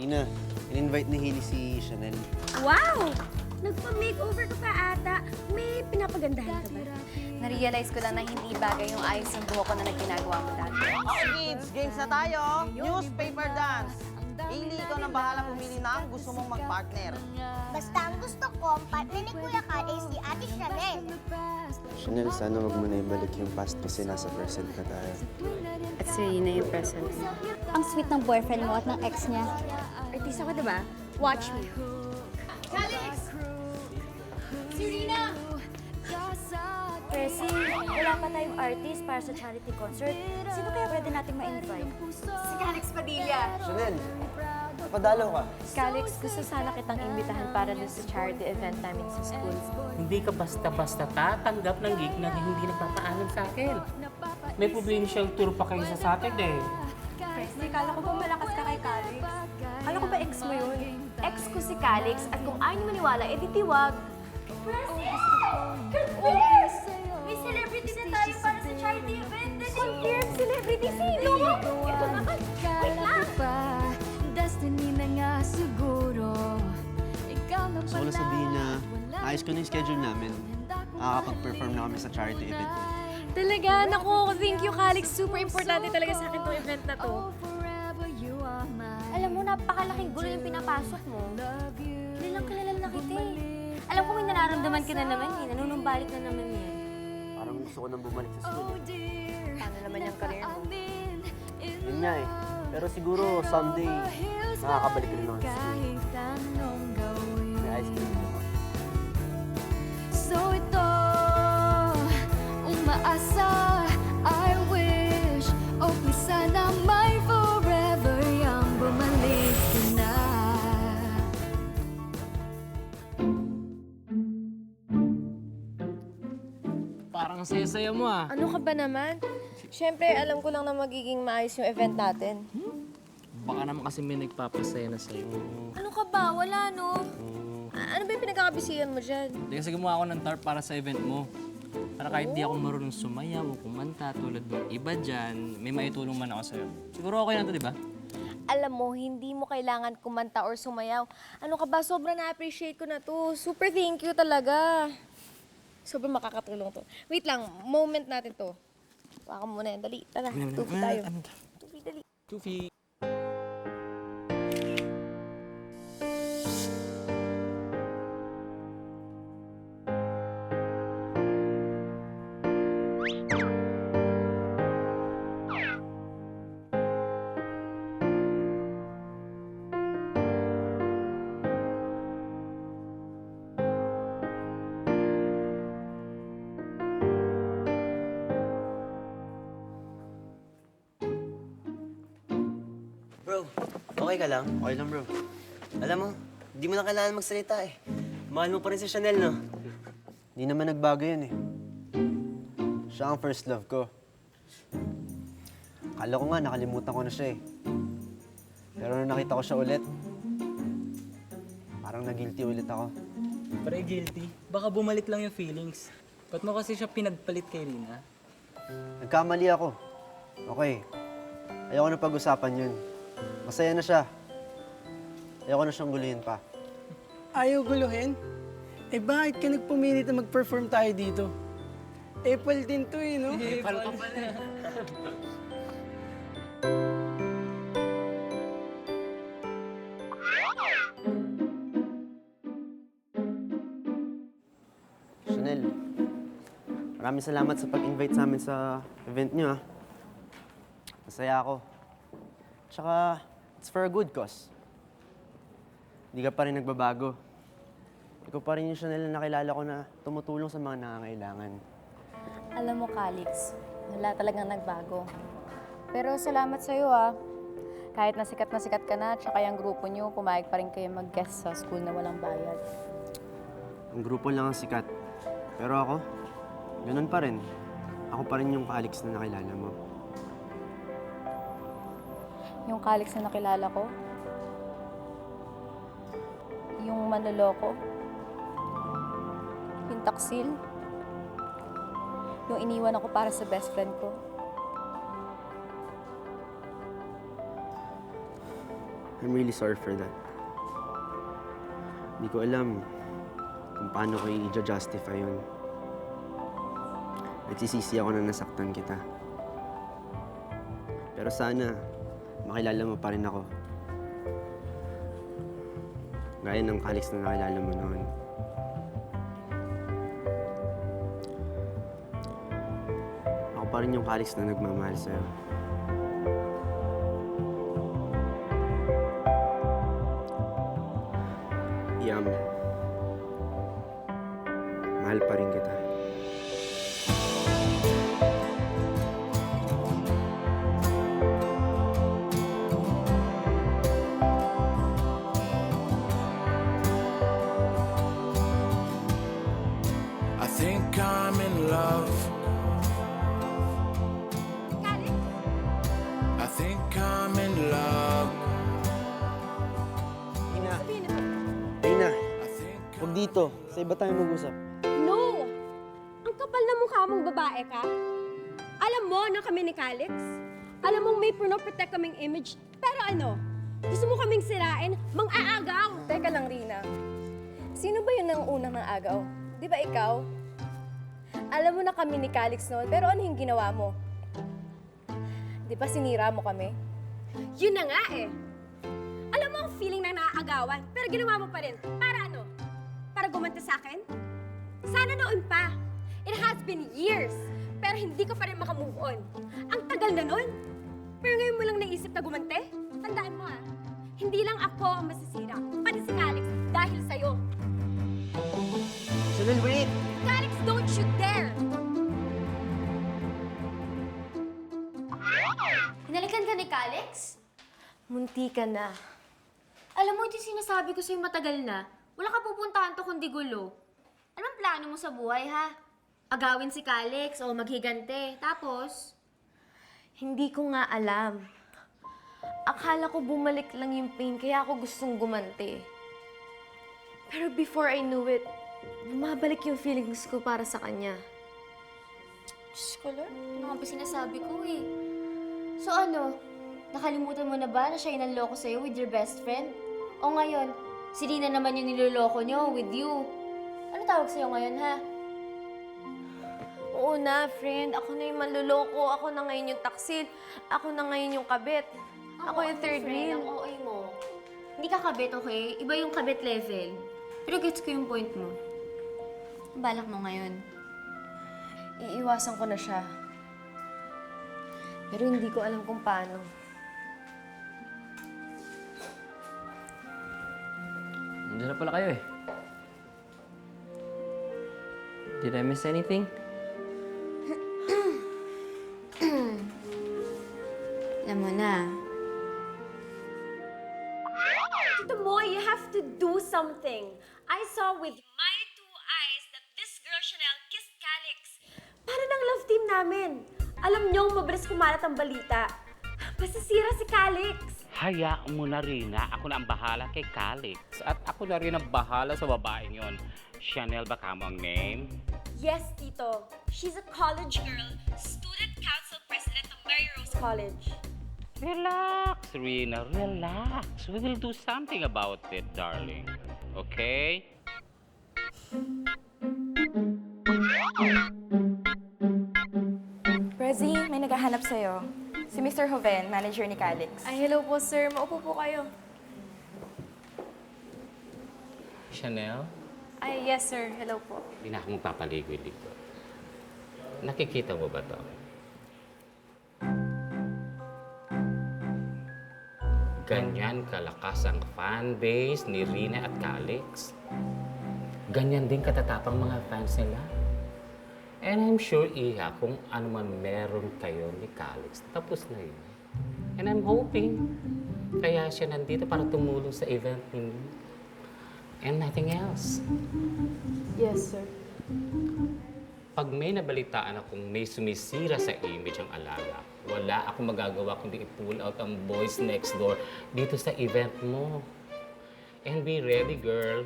Ina, in-invite ni Hailey si Chanel. Wow! Nagpa-makeover ka pa ata. May pinapagandahan ka ba? Na-realize ko lang na hindi bagay yung ayos ng buhok ko na nagginagawa mo dati. Okay kids, games na tayo. Newspaper dance. Hailey, ikaw nang bahala pumili ng gusto mong mag-partner. Basta ang gusto ko, partner ni Kuya Kad ay si Ate Chanel. Chanel, sana wag mo na ibalik yung past kasi nasa present na tayo. At si Rina yung present. Ang sweet ng boyfriend mo at ng ex niya. Artista ka, diba? Watch me. Presi, wala pa tayong artist para sa charity concert. Sino kaya pwede nating ma-invite? Si Calix Padilla. Chanel, napadalaw ka. Calix, gusto sana kitang imbitahan para dun sa charity event namin sa school. Hindi ka basta-basta tatanggap ng gig na hindi nagpapaalam sa akin. May provincial tour pa kayo sa Saturday. Presi, kala ko ba malakas ka kay Calix? Kala ko ba ex mo yun? Ex ko si Calix at kung ayaw maniwala, edi tiwag. Presi! Yes! May celebrity na tayo para sa charity event. Confirmed celebrity sino? Ito naman. Wait lang! Destiny na nga siguro. Ikaw na Gusto ko lang sabihin na ayos ko na yung schedule namin. Makakapag-perform na kami sa charity event. Talaga? Naku, thank you, Calix. Super importante talaga sa akin tong event na to. Alam mo, napakalaking gulo yung pinapasok mo. Kilala na kita eh. Alam ko may nararamdaman ka na naman eh. Nanunumbalik na naman yan. Parang gusto ko nang bumalik sa school. Paano naman yung career mo? Yun nga eh. Pero siguro someday, makakabalik rin ako sa school. kahit anong gawin. May ice cream ako. So ito, umaasa, I wish. Okay, sana may forever yung bumalik ka na. Parang saya-saya mo ah. Ano ka ba naman? Siyempre, alam ko lang na magiging maayos yung event natin. Baka naman kasi may nagpapasaya na sa'yo. Ano ka ba? Wala, no? Ano ba yung pinagkakabisihan mo dyan? Hindi kasi gumawa ako ng tarp para sa event mo. Para kahit di ako marunong sumayaw o kumanta tulad ng iba dyan, may maitulong man ako sa'yo. Siguro okay lang to, di ba? Alam mo, hindi mo kailangan kumanta or sumayaw. Ano ka ba? Sobrang na-appreciate ko na to. Super thank you talaga. Sobrang makakatulong to. Wait lang, moment natin to. Waka muna yan. Dali, tara. Tupi tayo. Tupi, dali. Tufi. Bro, okay ka lang? Okay lang bro. Alam mo, di mo na kailangan magsalita eh. Mahal mo pa rin si Chanel, no? Hindi naman nagbago yun eh. Siya ang first love ko. Akala ko nga nakalimutan ko na siya eh. Pero nung nakita ko siya ulit, parang nag-guilty ulit ako. Pre, guilty. Baka bumalik lang yung feelings. Ba't mo kasi siya pinagpalit kay Rina? Nagkamali ako. Okay. Ayoko na pag-usapan yun. Masaya na siya. Ayoko na siyang guluhin pa. Ayaw guluhin? Eh bakit ka nagpumilit na mag-perform tayo dito? Apple din to eh, no? Ipal ka pala. Chanel, maraming salamat sa pag-invite sa amin sa event niyo, ah. Masaya ako. Tsaka, it's for a good cause. Hindi ka pa rin nagbabago. Ikaw pa rin yung Chanel na nakilala ko na tumutulong sa mga nangangailangan. Alam mo, Calix, wala talagang nagbago. Pero salamat sa'yo ah. Kahit na sikat ka na, tsaka yung grupo niyo, pumayag pa rin kayo mag-guest sa school na walang bayad. Ang grupo lang ang sikat. Pero ako, ganun pa rin. Ako pa rin yung Calix na nakilala mo. Yung Calix na nakilala ko, yung manloloko, yung taksil, yung iniwan ako para sa best friend ko. I'm really sorry for that. Hindi ko alam kung paano ko i-justify yun. Nagsisisi ako na nasaktan kita. Pero sana, makilala mo pa rin ako. Gaya ng Calix na nakilala mo noon. Ako pa rin yung Calix na nagmamahal sa'yo. Yam, mahal pa rin kita. I think I'm in love. I think I'm in love. Ina, Ina, huwag dito. Sa iba tayo mag-usap. No! Ang kapal na mukha mong babae ka. Alam mo na kami ni Calix? Alam mong may protect kaming image. Pero ano? Gusto mo kaming sirain? Mang-aagaw! Teka lang, Rina. Sino ba yun ang unang ng agaw? Di ba ikaw? Alam mo na kami ni Calix noon, pero ano yung ginawa mo? Di ba sinira mo kami? Yun na nga eh. Alam mo ang feeling na naaagawan, pero ginawa mo pa rin. Para ano? Para gumanti sa akin? Sana noon pa. It has been years, pero hindi ka pa rin makamove on. Ang tagal na nun. Pero ngayon mo lang naisip na gumante? Tandaan mo hindi lang ako ang masisira, pati si Calix dahil sa'yo. Sunil, wait! Calix, don't you dare! Hinalikan ka ni Calix? Munti ka na. Alam mo, ito yung sinasabi ko sa'yo matagal na. Wala ka pupuntahan to kundi gulo. Anong plano mo sa buhay, ha? Agawin si Calix o maghigante. Tapos, Hindi ko nga alam. Akala ko bumalik lang yung pain, kaya ako gustong gumante. Pero before I knew it, bumabalik yung feelings ko para sa kanya. Diyos ko, Lord, ano nga ba sinasabi ko eh? So ano, nakalimutan mo na ba na siya yung nanloko sa'yo with your best friend? O ngayon, si Rina naman yung niloloko niyo with you. Ano tawag sa'yo ngayon, ha? Oo na, friend. Ako na yung manluloko. Ako na ngayon yung taksil. Ako na ngayon yung kabit. Ako yung third wheel. Ang OA mo. Hindi ka kabit, okay? Iba yung kabit level. Pero gets ko yung point mo. Ang balak mo ngayon? Iiwasan ko na siya. Pero hindi ko alam kung paano. Nandiyan na pala kayo eh. Did I miss anything? Alam mo na. Tito Moy, you have to do something. I saw with my two eyes that this girl Chanel kissed Calix. Para ng love team namin. Alam niyong mabilis kumalat ang balita. Masisira si Calix. Hayaan mo na rin na ako na ang bahala kay Calix. At ako na rin ang bahala sa babaeng yon. Chanel ba kamo ang name? Yes, Tito. She's a college girl, student council president of Mary Rose College. Relax, Rina, relax. We will do something about it, darling. Okay? Prezi, may naghahanap sa'yo. Si Mr. Joven, manager ni Calix. Ay, hello po, sir. Maupo po kayo. Chanel, Ay, yes, sir. Hello po. hindi na ako magpapaligoy dito. Nakikita mo ba to? Ganyan kalakas ang fan base ni Rina at Calix. Ganyan din katatapang mga fans nila. And I'm sure, Iha, kung ano man meron kayo ni Calix, tapos na yun. And I'm hoping, kaya siya nandito para tumulong sa event ninyo. And nothing else. Yes, sir. Pag may nabalitaan akong may sumisira sa image ang alaga, wala akong magagawa kundi i-pull out ang boys next door dito sa event mo. And be ready, girl.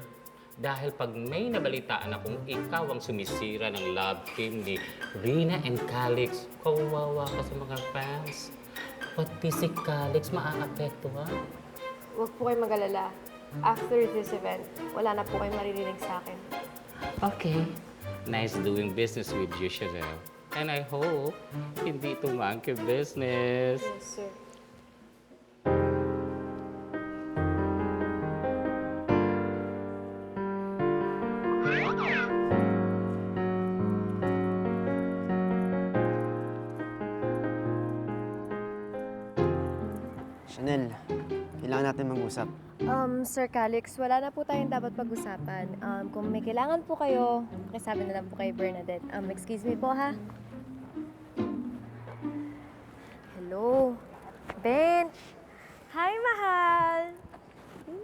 Dahil pag may nabalitaan akong ikaw ang sumisira ng love team ni Rina and Calix, kawawa ka sa mga fans. Pati si Calix maaapektuhan. Huwag po kayo mag-alala. After this event, wala na po kayo maririnig sa akin. Okay. Nice doing business with you, Chanel. And I hope hindi ito monkey business. Yes, sir. Chanel, kailangan natin mag-usap. Sir Calix, wala na po tayong dapat pag-usapan. Kung may kailangan po kayo, pakisabi na lang po kay Bernadette. Excuse me po, ha? Hello? Ben! Hi, mahal!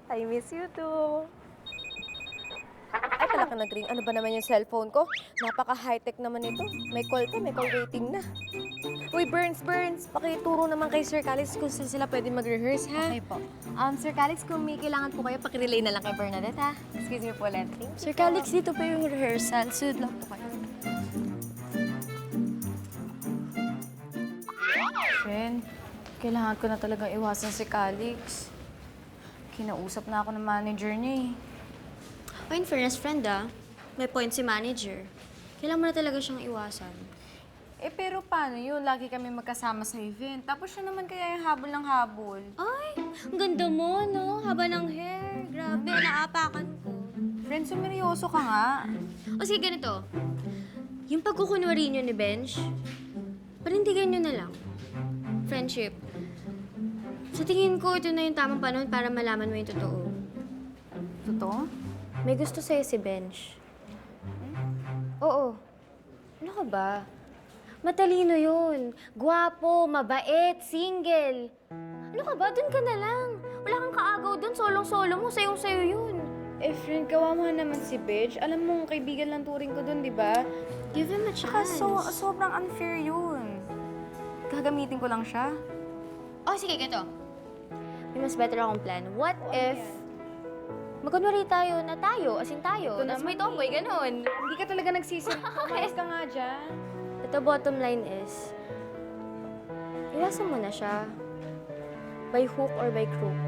I miss you too. Ay, pala ka nag-ring. Ano ba naman yung cellphone ko? Napaka-high-tech naman ito. May call pa, may call waiting na. Uy, Burns! Pakituro naman kay Sir Calix kung saan sila pwede mag-rehearse, ha? Okay po. Sir Calix, kung may kailangan po kayo, pakirelay na lang kay Bernadette, ha? Excuse me po, Len. Sir Calix, dito po yung rehearsal. Sunod lang po kayo. Friend, kailangan ko na talagang iwasan si Calix. Kinausap na ako ng manager niya eh. Oh, in fairness, friend may point si manager. Kailangan mo na talaga siyang iwasan. Eh pero paano yun? Lagi kami magkasama sa event. Tapos siya naman kaya yung habol ng habol. Ay, ang ganda mo, no? Haba ng hair. Grabe, naapakan ko. Friend, sumeryoso ka nga. O sige, ganito. Yung pagkukunwari niyo ni Bench, panindigan niyo na lang. Friendship. Sa tingin ko, ito na yung tamang panahon para malaman mo yung totoo. Totoo? May gusto sa'yo si Bench. Oo. Ano ka ba? Matalino yun. Gwapo, mabait, single. Ano ka ba? Doon ka na lang. Wala kang kaagaw doon. Solong-solo mo. Sayong-sayo yun. Eh, friend, kawa mo naman si Bench. Alam mo, kaibigan lang turing ko doon, di ba? Give him a chance. Sobrang unfair yun. Gagamitin ko lang siya. Oh, sige, ganito. May mas better akong plan. What if magkunwari tayo na tayo, as in tayo. Tapos may tomboy, ganun. Hindi ka talaga nagsisin. Umayos ka nga dyan. Ito, bottom line is, iwasan mo na siya. By hook or by crook.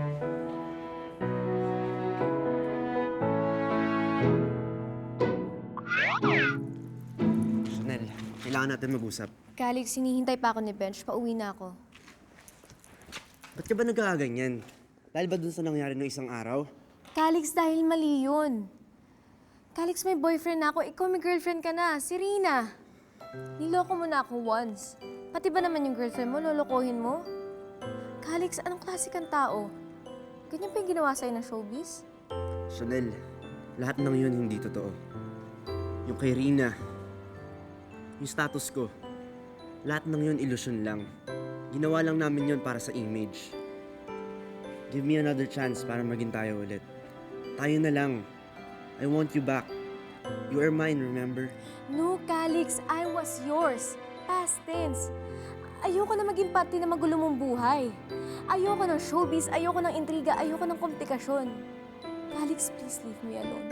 Chanel, kailangan natin mag-usap. Calix, hinihintay pa ako ni Bench. Pauwi na ako. Ba't ka ba nagkakaganyan? Dahil ba dun sa nangyari noong isang araw? Calix, dahil mali yun. Calix, may boyfriend na ako. Ikaw may girlfriend ka na. Si Rina. Niloko mo na ako once. Pati ba naman yung girlfriend mo, lolokohin mo? Calix, anong klase kang tao? Ganyan pa yung ginawa sa'yo ng showbiz? Chanel, lahat ng yun hindi totoo. Yung kay Rina, yung status ko, lahat ng yun ilusyon lang. Ginawa lang namin yun para sa image. Give me another chance para maging tayo ulit. Tayo na lang. I want you back. You are mine, remember? No, Calix, I was yours. Past tense. Ayoko na maging parte na magulo mong buhay. Ayoko ng showbiz, ayoko ng intriga, ayoko ng komplikasyon. Calix, please leave me alone.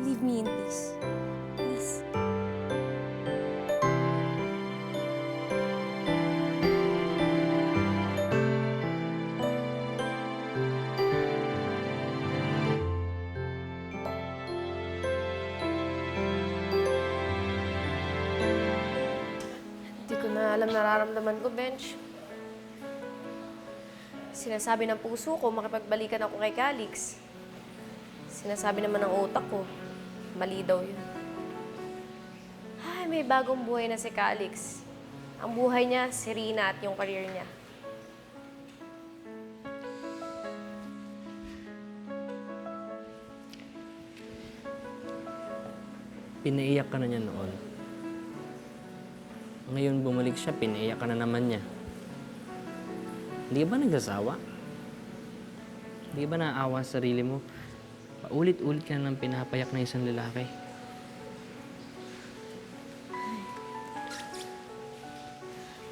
Leave me in peace. Please. Alam nararamdaman ko, Bench. Sinasabi ng puso ko, makipagbalikan ako kay Calix. Sinasabi naman ng utak ko, mali daw yun. Ay, may bagong buhay na si Calix. Ang buhay niya, si Rina at yung career niya. Pinaiyak ka na niya noon. Ngayon bumalik siya, pinaiyak ka na naman niya. Hindi ka ba nagsasawa? Hindi ka ba naaawa sa sarili mo? Paulit-ulit ka nang pinapayak na isang lalaki.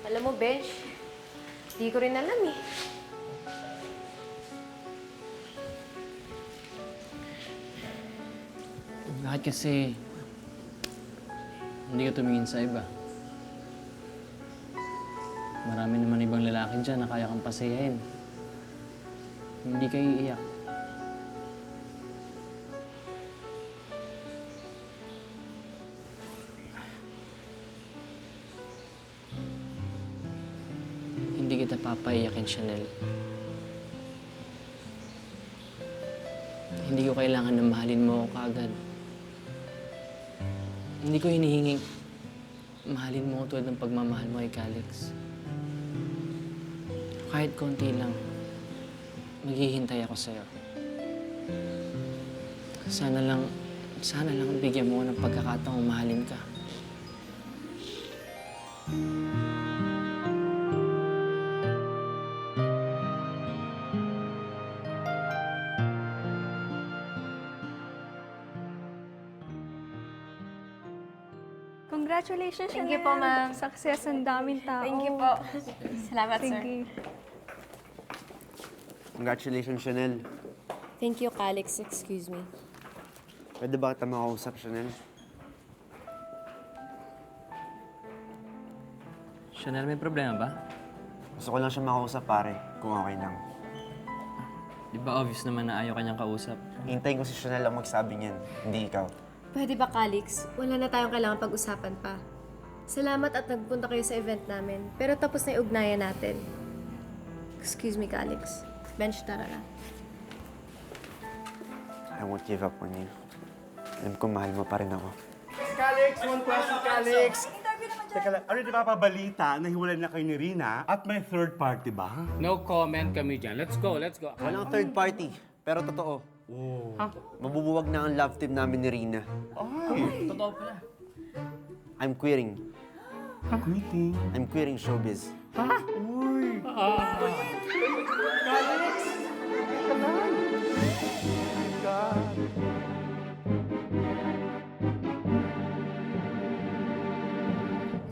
Alam mo, Bench, di ko rin alam eh. Bakit kasi hindi ka tumingin sa iba? Marami naman ibang lalaki dyan na kaya kang pasayahin. Hindi kayo iiyak. Hindi kita papaiyakin, Chanel. Hindi ko kailangan na mahalin mo ako kaagad. Hindi ko hinihinging mahalin mo ako tulad ng pagmamahal mo kay Calix. Kahit konti lang, maghihintay ako sa'yo. Sana lang bigyan mo ako ng pagkakataong mahalin ka. Congratulations, Thank you po, ma'am. Success ang daming tao. Thank you po. Salamat, sir. Sige. Congratulations, Chanel. Thank you, Calix. Excuse me. Pwede ba kita makausap, Chanel? Chanel, may problema ba? Gusto ko lang siya makausap, pare, kung okay lang. Di ba obvious naman na ayaw kanyang kausap? Hintayin ko si Chanel ang magsabi niyan, hindi ikaw. Pwede ba, Calix? Wala na tayong kailangan pag-usapan pa. Salamat at nagpunta kayo sa event namin. Pero tapos na yung ugnayan natin. Excuse me, Calix. Bench, tara na. I won't give up on you. Alam ko, mahal mo pa rin ako. Calix, one question, Calix. Teka lang, ano di ba pabalita na hiwalay na kayo ni Rina at may third party ba? No comment kami dyan. Let's go, let's go. Walang third party, pero totoo. Mabubuwag na ang love team namin ni Rina. Ay! Totoo pala. I'm quitting. Quitting? I'm quitting showbiz. Ha? Uy! Calix! Teka lang. Oh my God.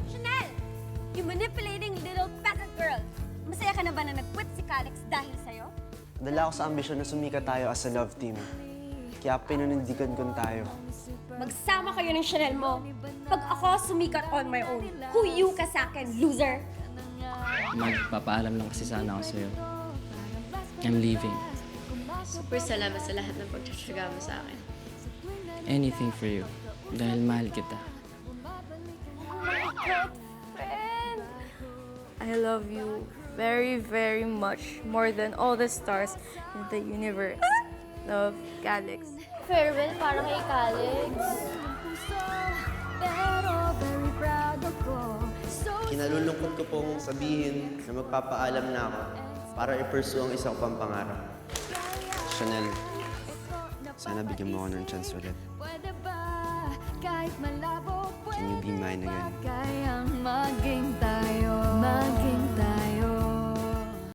Chanel! You manipulating little peasant girl! Masaya ka na ba na nag-quit si Calix dahil sa'yo? Dala ako sa ambisyon na sumikat tayo as a love team. Kaya pinunindigan ko tayo. Magsama kayo ng Chanel mo. Pag ako sumikat on my own, who you ka sa'kin, loser? Magpapaalam lang kasi sana ako sa'yo. I'm leaving. Super salamat sa lahat ng pagtsatsaga mo sa akin. Anything for you. Dahil mahal kita. I love you very, very much. More than all the stars in the universe. Love, Calix. Farewell para kay Calix. Kinalulungkot ko pong sabihin na magpapaalam na ako para i-pursue ang isang pang pangarap. Chanel, sana bigyan mo ako ng chance ulit. Can you be mine again? Kayang maging tayo.